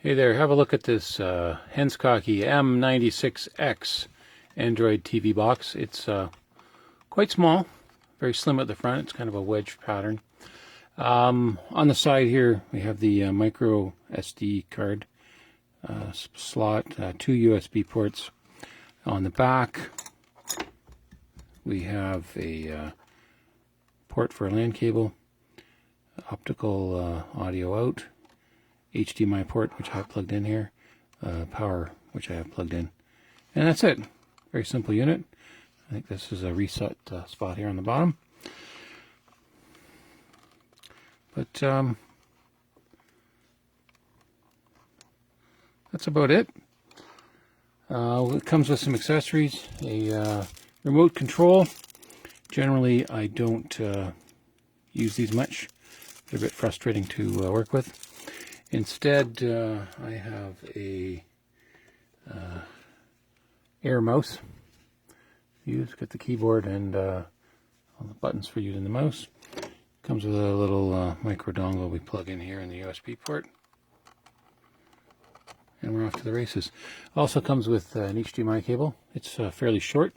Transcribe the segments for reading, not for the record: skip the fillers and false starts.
Hey there, have a look at this Henscoqi M96X Android TV box. It's quite small, very slim at the front. It's kind of a wedge pattern. On the side here, we have the micro SD card slot, 2 USB ports. On the back, we have a port for a LAN cable, optical audio out, HDMI port, which I have plugged in here, power, which I have plugged in. And that's it. Very simple unit. I think this is a reset spot here on the bottom. But that's about it. It comes with some accessories, a remote control. Generally, I don't use these much. They're a bit frustrating to work with. Instead, I have a Air mouse. Got the keyboard and all the buttons for using the mouse. Comes with a little micro dongle we plug in here in the USB port. And we're off to the races. Also comes with an HDMI cable. It's fairly short,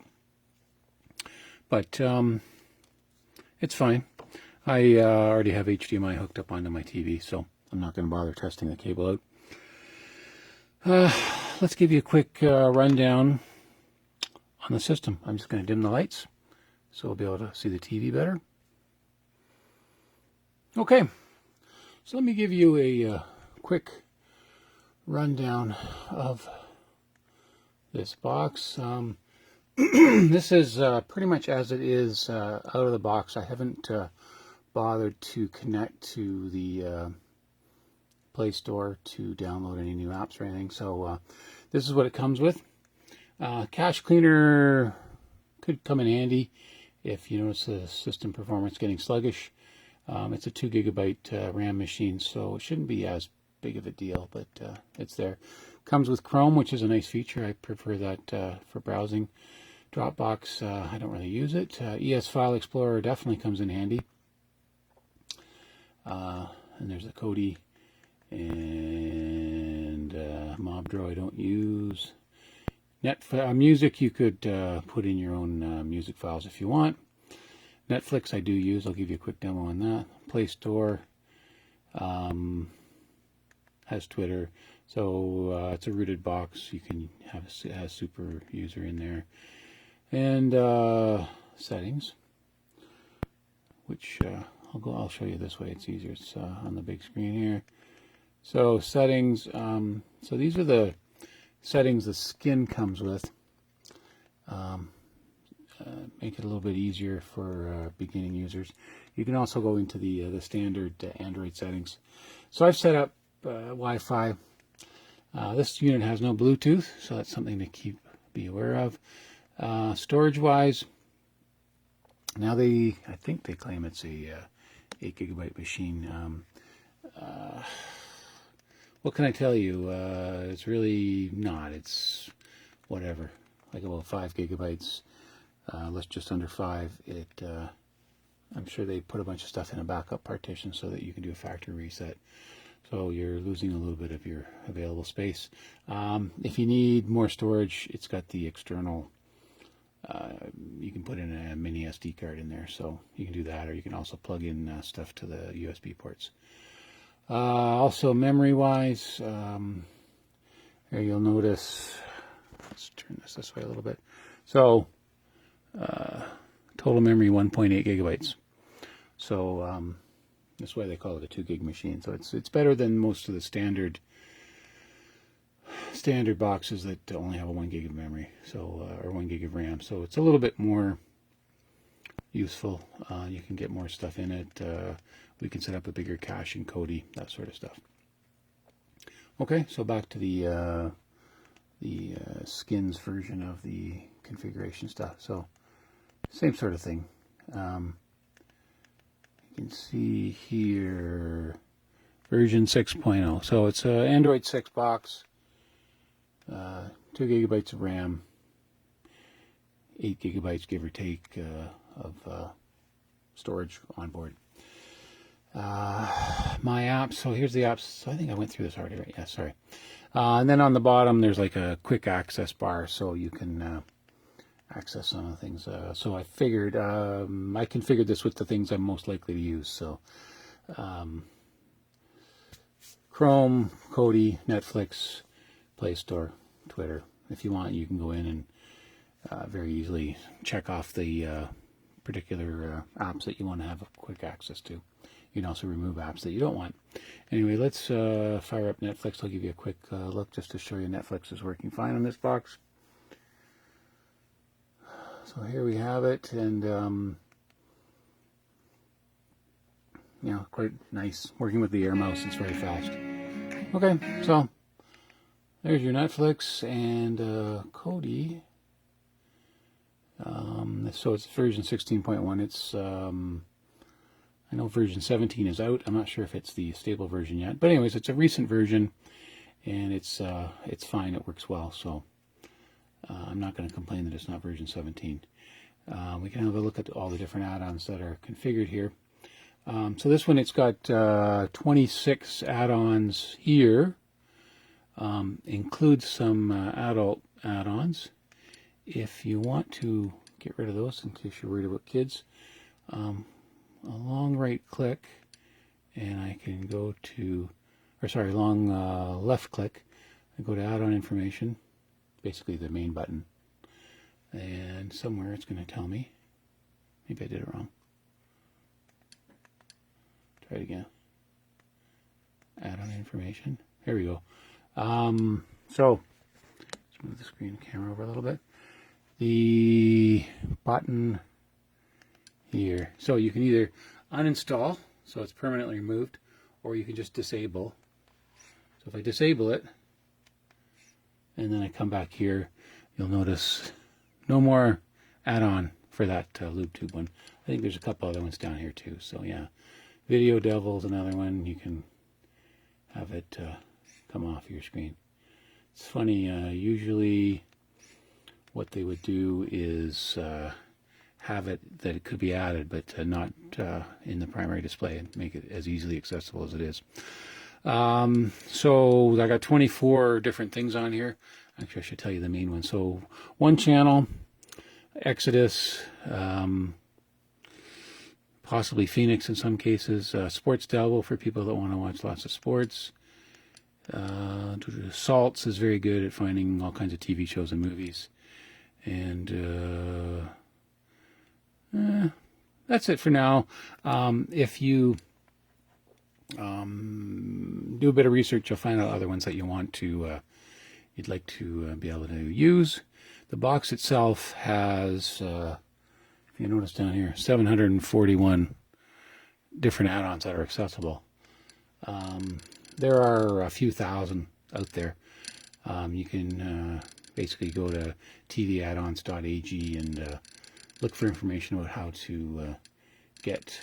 but it's fine. I already have HDMI hooked up onto my TV, so I'm not going to bother testing the cable out. Let's give you a quick rundown on the system. I'm just going to dim the lights so we'll be able to see the TV better. Okay, so let me give you a quick rundown of this box. This is pretty much as it is out of the box. I haven't bothered to connect to the Play Store to download any new apps or anything. So this is what it comes with. Cache cleaner could come in handy if you notice the system performance getting sluggish. It's a 2 GB RAM machine, so it shouldn't be as big of a deal, but it's there. Comes with Chrome, which is a nice feature. I prefer that for browsing. Dropbox, I don't really use it. ES File Explorer definitely comes in handy. And there's a Kodi and Mobdro I don't use. Music, you could put in your own music files if you want. Netflix I do use. I'll give you a quick demo on that. Play Store has Twitter. So it's a rooted box. You can have a super user in there. And settings, which I'll show you this way. It's easier. It's on the big screen here. So settings. So these are the settings the skin comes with. Make it a little bit easier for beginning users. You can also go into the standard Android settings. So I've set up Wi-Fi. This unit has no Bluetooth, so that's something to be aware of. Storage-wise, now I think they claim it's a 8 GB machine. What can I tell you? It's really not. It's whatever, like about 5 GB. Let's just under 5. I'm sure they put a bunch of stuff in a backup partition so that you can do a factory reset. So you're losing a little bit of your available space. If you need more storage, it's got the external. You can put in a mini SD card in there, so you can do that, or you can also plug in stuff to the USB ports. Also, memory-wise, here you'll notice. Let's turn this way a little bit. So, total memory 1.8 GB. So that's why they call it a 2 gig machine. So it's better than most of the standard boxes that only have a 1 gig of memory, so or 1 gig of RAM. So it's a little bit more useful. You can get more stuff in it. We can set up a bigger cache in Kodi, that sort of stuff. Okay, so back to the skins version of the configuration stuff. So same sort of thing. You can see here version 6.0. So it's an Android 6 box. 2 GB of RAM, 8 GB give or take of storage on board. my apps. So here's the apps. So I think I went through this already, right? Yeah, sorry. And then on the bottom, there's like a quick access bar, so you can access some of the things. So I figured I configured this with the things I'm most likely to use. So Chrome, Kodi, Netflix, Play Store, Twitter. If you want, you can go in and very easily check off the particular apps that you want to have quick access to. You can also remove apps that you don't want. Anyway, let's fire up Netflix. I'll give you a quick look just to show you Netflix is working fine on this box. So here we have it, and quite nice. Working with the air mouse, it's very fast. Okay, so there's your Netflix and Kodi. So it's version 16.1. It's I know version 17 is out. I'm not sure if it's the stable version yet, but anyways, it's a recent version, and it's fine. It works well. So I'm not going to complain that it's not version 17. We can have a look at all the different add-ons that are configured here. So this one, it's got 26 add-ons here. Includes some adult add-ons. If you want to get rid of those, in case you're worried about kids, a long right click, and I can go to, long left click, I go to add-on information, basically the main button, and somewhere it's going to tell me. Maybe I did it wrong. Try it again. Add-on information. Here we go. So let's move the screen camera over a little bit. The button here. So you can either uninstall, so it's permanently removed, or you can just disable. So if I disable it, and then I come back here, you'll notice no more add-on for that LubeTube one. I think there's a couple other ones down here too. So yeah, Video Devil's another one. You can have it come off your screen. It's funny, usually what they would do is have it that it could be added, but not in the primary display, and make it as easily accessible as it is. So I got 24 different things on here. Actually, I should tell you the main one. So one channel, Exodus, possibly Phoenix in some cases, Sports Delvo for people that want to watch lots of sports. Salts is very good at finding all kinds of TV shows and movies. And that's it for now. If you do a bit of research, you'll find out other ones that you want to, you'd like to be able to use. The box itself has, if you notice down here, 741 different add-ons that are accessible. There are a few thousand out there. You can basically go to tvaddons.ag and look for information about how to get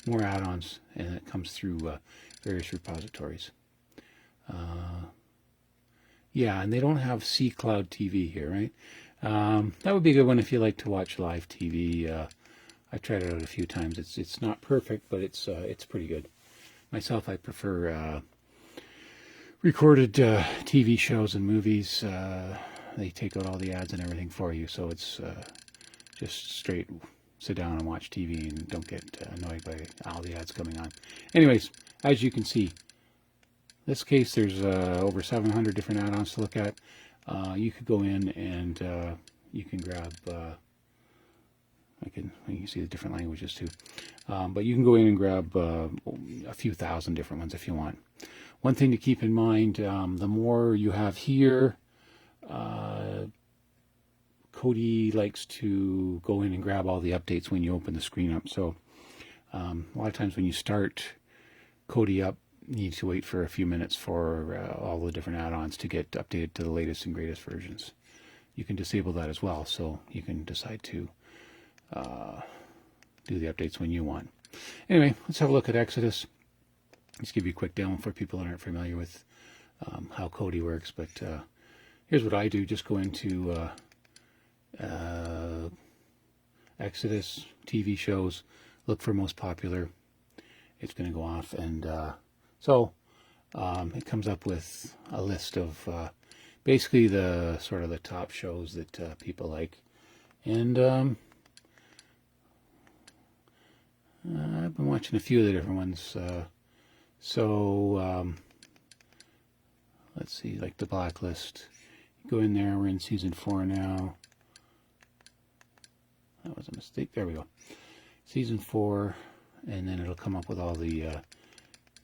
more add-ons, and it comes through various repositories. Yeah, and they don't have C Cloud TV here, right? That would be a good one if you like to watch live TV. I've tried it out a few times. It's not perfect, but it's pretty good. Myself, I prefer recorded TV shows and movies. They take out all the ads and everything for you, so it's just straight sit down and watch TV and don't get annoyed by all the ads coming on. Anyways, as you can see, in this case there's over 700 different add-ons to look at. You could go in and you can grab, you can see the different languages too, but you can go in and grab a few thousand different ones if you want. One thing to keep in mind, the more you have here, Kodi likes to go in and grab all the updates when you open the screen up. So a lot of times when you start Kodi up, you need to wait for a few minutes for all the different add-ons to get updated to the latest and greatest versions. You can disable that as well, so you can decide to do the updates when you want. Anyway, let's have a look at Exodus. Let's give you a quick demo for people that aren't familiar with how Kodi works, but here's what I do. Just go into Exodus, TV shows, look for most popular, it's going to go off. And so it comes up with a list of basically the sort of the top shows that people like. And I've been watching a few of the different ones. Let's see, like the Blacklist. You go in there, we're in season 4 now. That was a mistake. There we go. Season 4, and then it'll come up with all the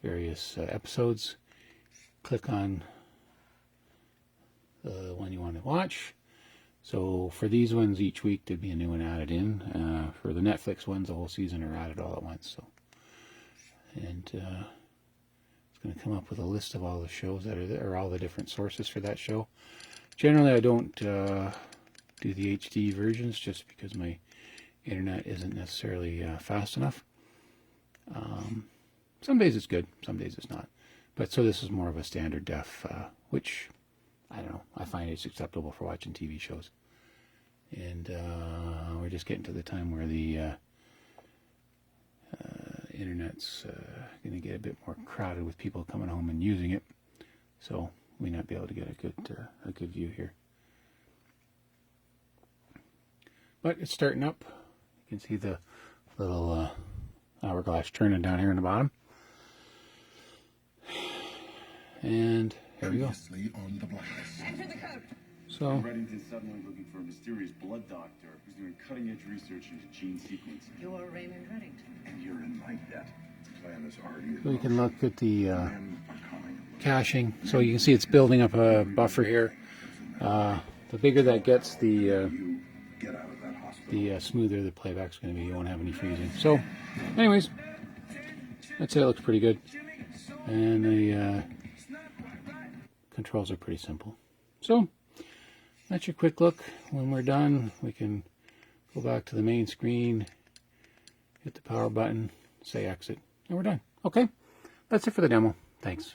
various episodes. Click on the one you want to watch. So for these ones, each week there'd be a new one added in. For the Netflix ones, the whole season are added all at once. So, and it's going to come up with a list of all the shows that are there, or all the different sources for that show. Generally, I don't do the HD versions just because my internet isn't necessarily fast enough. Some days it's good, some days it's not. But so this is more of a standard def, which, I don't know, I find it's acceptable for watching TV shows. And we're just getting to the time where the internet's going to get a bit more crowded with people coming home and using it. So we may not be able to get a good view here. But it's starting up. You can see the little hourglass turning down here in the bottom. And here we go. On the blacklist. Enter the code. So Reddington's suddenly looking for a mysterious blood doctor who's doing cutting-edge research into gene sequencing. You're Raymond Reddington. And you're in my debt. Plan is already. we can look at the Men are coming. caching. So you can see it's building up a buffer here. The bigger that gets, the You get out of that hospital. smoother the playback's going to be. You won't have any freezing. So, anyways, I'd say it looks pretty good. And the controls are pretty simple. So, that's your quick look. When we're done, we can go back to the main screen, hit the power button, say exit, and we're done. Okay, that's it for the demo. Thanks.